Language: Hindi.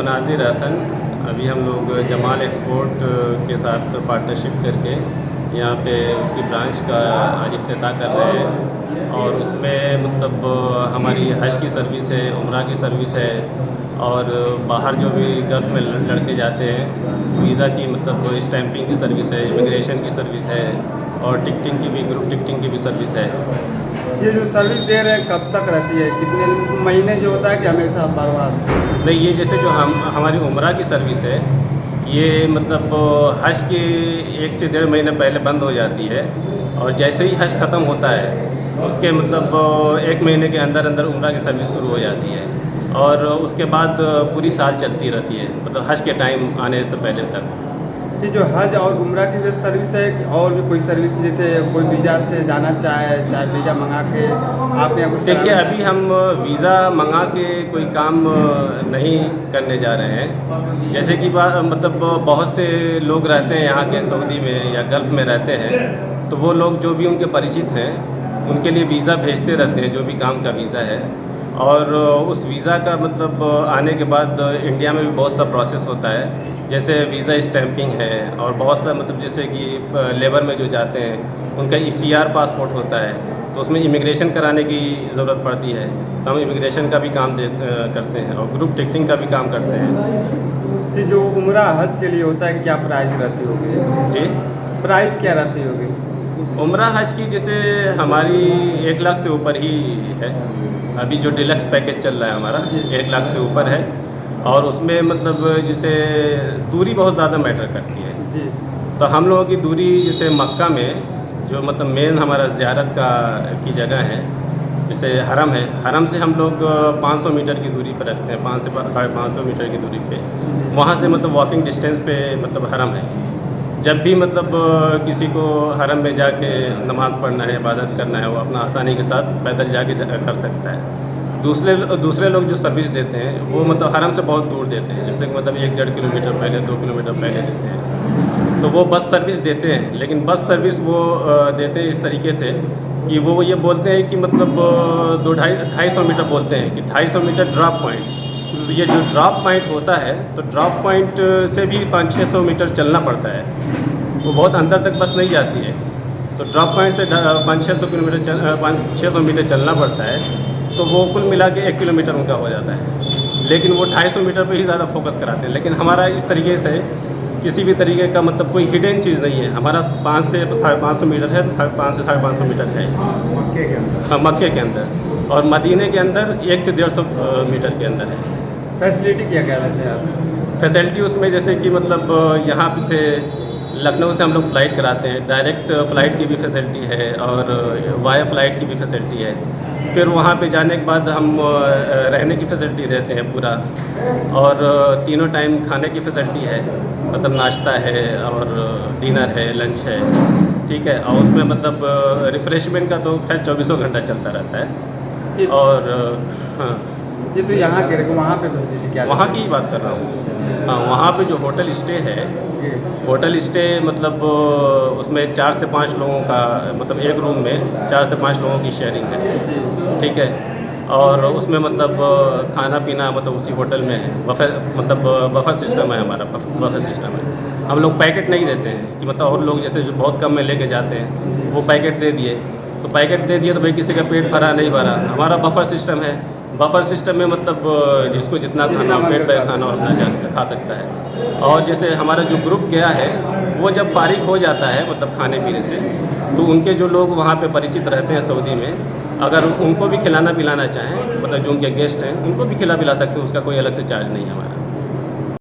मुनाज़िर हसन। अभी हम लोग जमाल एक्सपोर्ट के साथ पार्टनरशिप करके यहाँ पे उसकी ब्रांच का आज इफ्तिताह कर रहे हैं और उसमें मतलब हमारी हज की सर्विस है, उम्रा की सर्विस है और बाहर जो भी गल्फ़ में लड़के जाते हैं वीज़ा की मतलब स्टैंपिंग की सर्विस है, इमिग्रेशन की सर्विस है और टिकटिंग की भी, ग्रुप टिकटिंग की भी सर्विस है। ये जो सर्विस दे रहे हैं कब तक रहती है, कितने महीने जो होता है कि हमेशा बार-बार? नहीं, ये जैसे जो हमारी उम्रा की सर्विस है ये मतलब हज के 1 से 1.5 महीने पहले बंद हो जाती है और जैसे ही हज ख़त्म होता है उसके मतलब 1 महीने के अंदर अंदर उम्रा की सर्विस शुरू हो जाती है और उसके बाद पूरी साल चलती रहती है, मतलब हज के टाइम आने से पहले तक। ये जो हज और उम्रा की जो सर्विस है कि और भी कोई सर्विस, जैसे कोई वीज़ा से जाना चाहे वीज़ा मंगा के आप यहाँ कुछ? देखिए, अभी हम वीज़ा मंगा के कोई काम नहीं करने जा रहे हैं। जैसे कि मतलब बहुत से लोग रहते हैं यहाँ के सऊदी में या गल्फ़ में रहते हैं, तो वो लोग जो भी उनके परिचित हैं उनके लिए वीज़ा भेजते रहते हैं, जो भी काम का वीज़ा है। और उस वीज़ा का मतलब आने के बाद इंडिया में भी बहुत सा प्रोसेस होता है, जैसे वीज़ा स्टैंपिंग है और बहुत सा मतलब जैसे कि लेबर में जो जाते हैं उनका ECR पासपोर्ट होता है, तो उसमें इमिग्रेशन कराने की ज़रूरत पड़ती है, तो हम इमिग्रेशन का भी काम करते हैं और ग्रुप टिकटिंग का भी काम करते हैं। जी, जो उम्रा हज के लिए होता है क्या प्राइस रहती होगी? जी, प्राइस क्या रहती होगी? उम्रा हज की जैसे हमारी 1 लाख से ऊपर ही है। अभी जो डिलक्स पैकेज चल रहा है हमारा 1 लाख से ऊपर है और उसमें मतलब जैसे दूरी बहुत ज़्यादा मैटर करती है। जी। तो हम लोगों की दूरी जैसे मक्का में जो मतलब मेन हमारा ज़ियारत की जगह है, जैसे हरम है, हरम से हम लोग 500 मीटर की दूरी पर रखते हैं, 5 से 550 मीटर की दूरी पे। वहाँ से मतलब वॉकिंग डिस्टेंस पे मतलब हरम है। जब भी मतलब किसी को हरम में जाके नमाज़ पढ़ना है, इबादत करना है, वो अपना आसानी के साथ पैदल जाके कर सकता है। दूसरे लोग जो सर्विस देते हैं वो मतलब हरम से बहुत दूर देते हैं, जैसे कि मतलब 1-1.5 किलोमीटर पहले, 2 किलोमीटर पहले देते हैं, तो वो बस सर्विस देते हैं। लेकिन बस सर्विस वो देते हैं इस तरीके से कि वो ये बोलते हैं कि मतलब 2-250 मीटर बोलते हैं कि 250 मीटर ड्रॉप पॉइंट। तो ये जो ड्रॉप पॉइंट होता है तो ड्रॉप पॉइंट से भी 500-600 मीटर चलना पड़ता है, वो बहुत अंदर तक बस नहीं जाती है। तो ड्रॉप पॉइंट से 500-600 मीटर चलना पड़ता है, तो वो कुल मिला के 1 किलोमीटर उनका हो जाता है। लेकिन वो 250 मीटर पे ही ज़्यादा फोकस कराते हैं। लेकिन हमारा इस तरीके से किसी भी तरीके का मतलब कोई हिडन चीज़ नहीं है। हमारा 5 से 550 मीटर है, तो 5 से 550 मीटर है मक्के के अंदर? हाँ, मक्के के अंदर। और मदीने के अंदर 1 से 150 मीटर के अंदर है। फैसिलिटी क्या क्या रहते हैं आप? फैसिलिटी उसमें जैसे कि मतलब यहाँ से लखनऊ से हम लोग फ़्लाइट कराते हैं, डायरेक्ट फ़्लाइट की भी फैसिलिटी है और वाया फ़्लाइट की भी फैसिलिटी है। फिर वहाँ पे जाने के बाद हम रहने की फैसिलिटी देते हैं पूरा, और तीनों टाइम खाने की फैसिलिटी है, मतलब नाश्ता है और डिनर है, लंच है, ठीक है। और उसमें मतलब रिफ़्रेशमेंट का तो खैर 24 घंटा चलता रहता है। और हाँ, ये तो यहाँ के रहे, वहाँ पे फैसिलिटी क्या? वहाँ की ही बात कर रहा हूँ। हाँ, वहाँ पे जो होटल स्टे है, होटल स्टे मतलब उसमें 4 से 5 लोगों का मतलब एक रूम में 4 से 5 लोगों की शेयरिंग है, ठीक है। और उसमें मतलब खाना पीना मतलब उसी होटल में है, बफर सिस्टम है हमारा, बफर सिस्टम है। हम लोग पैकेट नहीं देते हैं कि मतलब और लोग जैसे जो बहुत कम में लेके जाते हैं वो पैकेट दे दिए, तो पैकेट दे दिए तो भाई किसी का पेट भरा नहीं भरा। हमारा बफर सिस्टम है, बफर सिस्टम में मतलब जिसको जितना खाना हो, पेट भर खाना हो अपना जा खा सकता है। और जैसे हमारा जो ग्रुप गया है वो जब फारिग हो जाता है मतलब खाने पीने से, तो उनके जो लोग वहाँ पे परिचित रहते हैं सऊदी में, अगर उनको भी खिलाना पिलाना चाहें मतलब जो उनके गेस्ट हैं उनको भी खिला पिला सकते हैं, उसका कोई अलग से चार्ज नहीं है हमारा।